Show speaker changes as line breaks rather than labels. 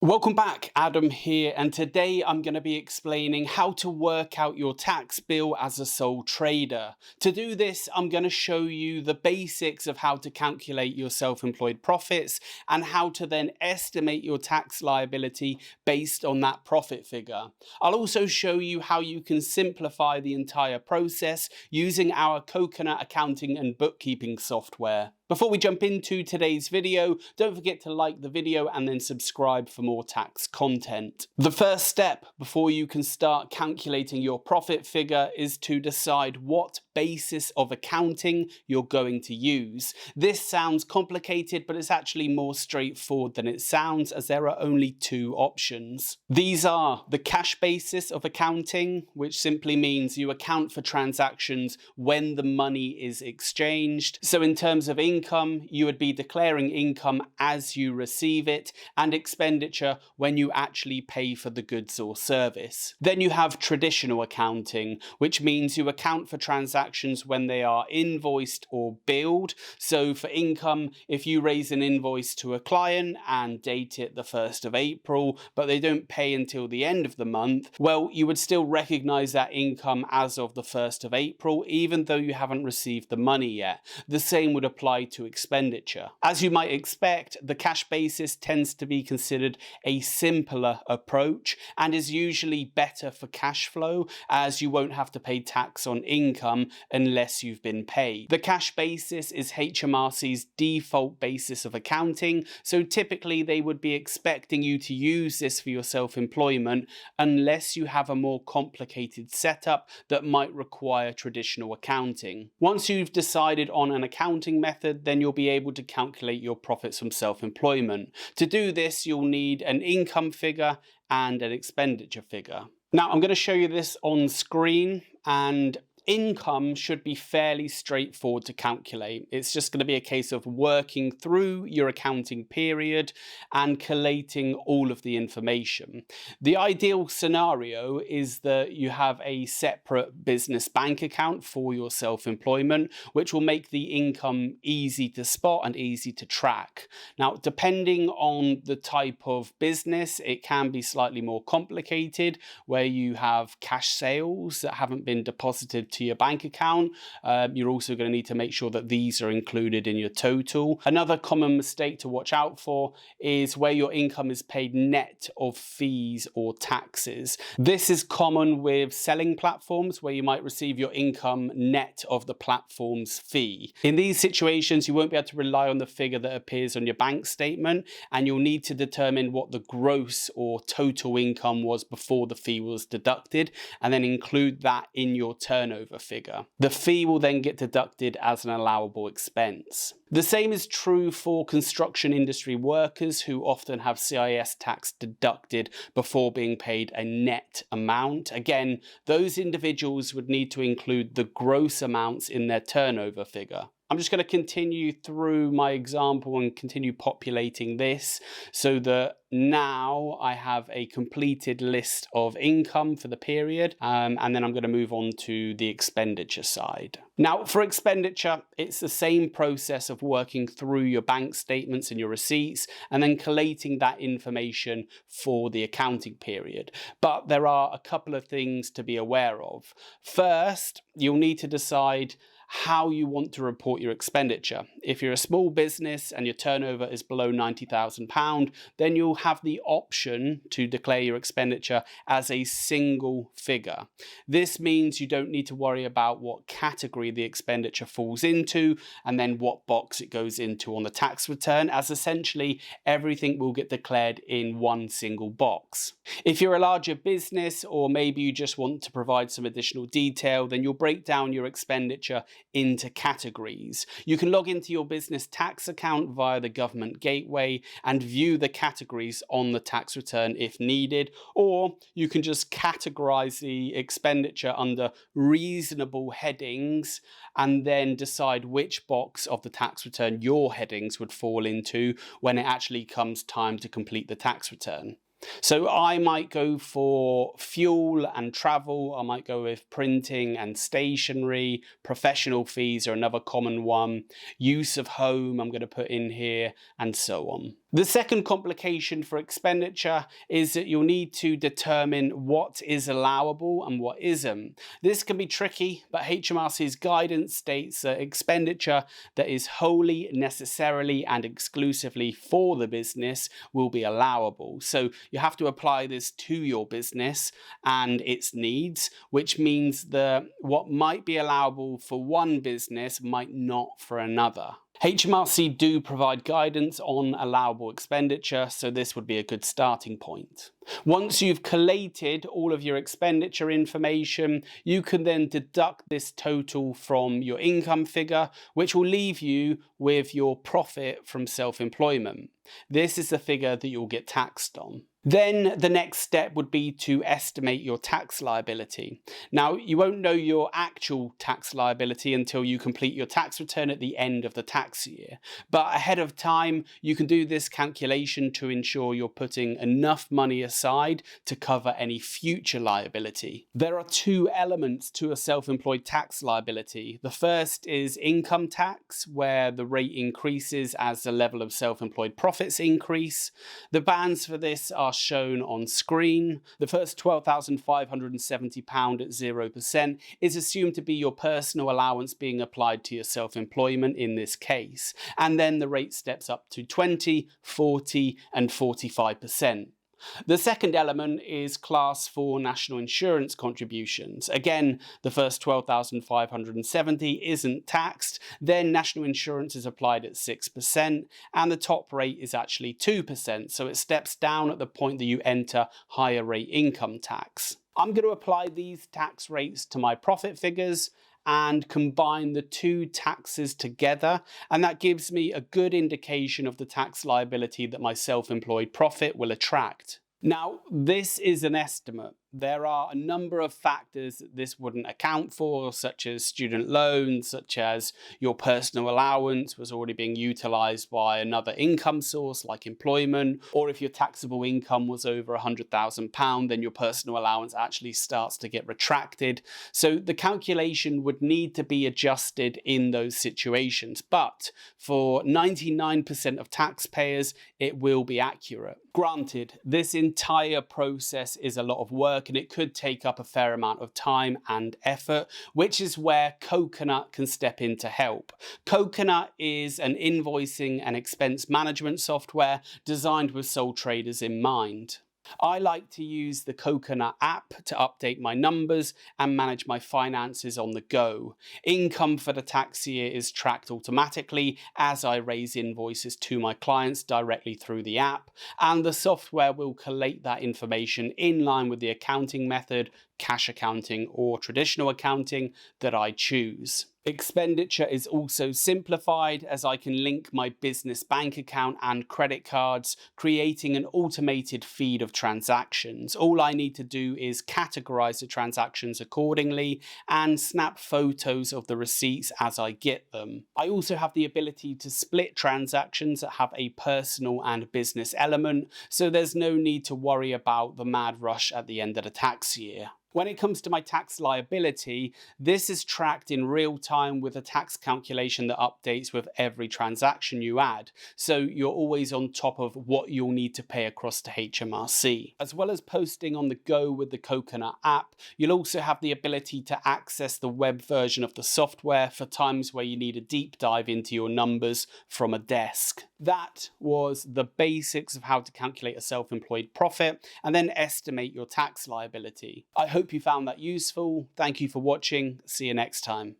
Welcome back, Adam here, and today I'm going to be explaining how to work out your tax bill as a sole trader. To do this, I'm going to show you the basics of how to calculate your self-employed profits and how to then estimate your tax liability based on that profit figure. I'll also show you how you can simplify the entire process using our Coconut accounting and bookkeeping software. Before we jump into today's video, don't forget to like the video and then subscribe for more tax content. The first step before you can start calculating your profit figure is to decide what basis of accounting you're going to use. This sounds complicated, but it's actually more straightforward than it sounds, as there are only two options. These are the cash basis of accounting, which simply means you account for transactions when the money is exchanged. So in terms of income, you would be declaring income as you receive it and expenditure when you actually pay for the goods or service. Then you have traditional accounting, which means you account for transactions when they are invoiced or billed. So for income, if you raise an invoice to a client and date it the 1st of April, but they don't pay until the end of the month, well, you would still recognize that income as of the 1st of April, even though you haven't received the money yet. The same would apply to expenditure. As you might expect, the cash basis tends to be considered a simpler approach and is usually better for cash flow, as you won't have to pay tax on income unless you've been paid. The cash basis is HMRC's default basis of accounting, so typically they would be expecting you to use this for your self-employment unless you have a more complicated setup that might require traditional accounting. Once you've decided on an accounting method, then you'll be able to calculate your profits from self-employment. To do this, you'll need an income figure and an expenditure figure. Now, I'm going to show you this on screen, and income should be fairly straightforward to calculate. It's just going to be a case of working through your accounting period and collating all of the information. The ideal scenario is that you have a separate business bank account for your self-employment, which will make the income easy to spot and easy to track. Now, depending on the type of business, it can be slightly more complicated, where you have cash sales that haven't been deposited to your bank account. You're also going to need to make sure that these are included in your total. Another common mistake to watch out for is where your income is paid net of fees or taxes. This is common with selling platforms, where you might receive your income net of the platform's fee. In these situations, you won't be able to rely on the figure that appears on your bank statement, and you'll need to determine what the gross or total income was before the fee was deducted, and then include that in your turnover figure. The fee will then get deducted as an allowable expense. The same is true for construction industry workers, who often have CIS tax deducted before being paid a net amount. Again, those individuals would need to include the gross amounts in their turnover figure. I'm just going to continue through my example and continue populating this so that now I have a completed list of income for the period, and then I'm going to move on to the expenditure side. Now, for expenditure, it's the same process of working through your bank statements and your receipts and then collating that information for the accounting period. But there are a couple of things to be aware of. First, you'll need to decide how you want to report your expenditure. If you're a small business and your turnover is below £90,000, then you'll have the option to declare your expenditure as a single figure. This means you don't need to worry about what category the expenditure falls into and then what box it goes into on the tax return, as essentially everything will get declared in one single box. If you're a larger business, or maybe you just want to provide some additional detail, then you'll break down your expenditure into categories. You can log into your business tax account via the government gateway and view the categories on the tax return if needed, or you can just categorize the expenditure under reasonable headings and then decide which box of the tax return your headings would fall into when it actually comes time to complete the tax return. So I might go for fuel and travel, I might go with printing and stationery, professional fees are another common one, use of home I'm going to put in here, and so on. The second complication for expenditure is that you'll need to determine what is allowable and what isn't. This can be tricky, but HMRC's guidance states that expenditure that is wholly, necessarily and exclusively for the business will be allowable. So you have to apply this to your business and its needs, which means that what might be allowable for one business might not for another. HMRC do provide guidance on allowable expenditure, so this would be a good starting point. Once you've collated all of your expenditure information, you can then deduct this total from your income figure, which will leave you with your profit from self-employment. This is the figure that you'll get taxed on. Then the next step would be to estimate your tax liability. Now, you won't know your actual tax liability until you complete your tax return at the end of the tax year. But ahead of time, you can do this calculation to ensure you're putting enough money aside to cover any future liability. There are two elements to a self-employed tax liability. The first is income tax, where the rate increases as the level of self-employed profits increase. The bands for this are shown on screen. The first £12,570 at 0% is assumed to be your personal allowance being applied to your self-employment in this case, and then the rate steps up to 20, 40 and 45%. The second element is Class 4 national insurance contributions. Again, the first 12,570 isn't taxed, then national insurance is applied at 6%, and the top rate is actually 2%, so it steps down at the point that you enter higher rate income tax. I'm going to apply these tax rates to my profit figures and combine the two taxes together, and that gives me a good indication of the tax liability that my self-employed profit will attract. Now, this is an estimate. There are a number of factors that this wouldn't account for, such as student loans, such as your personal allowance was already being utilised by another income source like employment, or if your taxable income was over £100,000, then your personal allowance actually starts to get retracted. So the calculation would need to be adjusted in those situations, but for 99% of taxpayers, it will be accurate. Granted, this entire process is a lot of work and it could take up a fair amount of time and effort, which is where Coconut can step in to help. Coconut is an invoicing and expense management software designed with sole traders in mind. I like to use the Coconut app to update my numbers and manage my finances on the go. Income for the tax year is tracked automatically as I raise invoices to my clients directly through the app, and the software will collate that information in line with the accounting method, cash accounting or traditional accounting that I choose. Expenditure is also simplified as I can link my business bank account and credit cards, creating an automated feed of transactions. All I need to do is categorize the transactions accordingly and snap photos of the receipts as I get them. I also have the ability to split transactions that have a personal and business element, so there's no need to worry about the mad rush at the end of the tax year. When it comes to my tax liability, this is tracked in real time with a tax calculation that updates with every transaction you add, so you're always on top of what you'll need to pay across to HMRC. As well as posting on the go with the Coconut app, you'll also have the ability to access the web version of the software for times where you need a deep dive into your numbers from a desk. That was the basics of how to calculate a self-employed profit and then estimate your tax liability. I hope you found that useful. Thank you for watching. See you next time.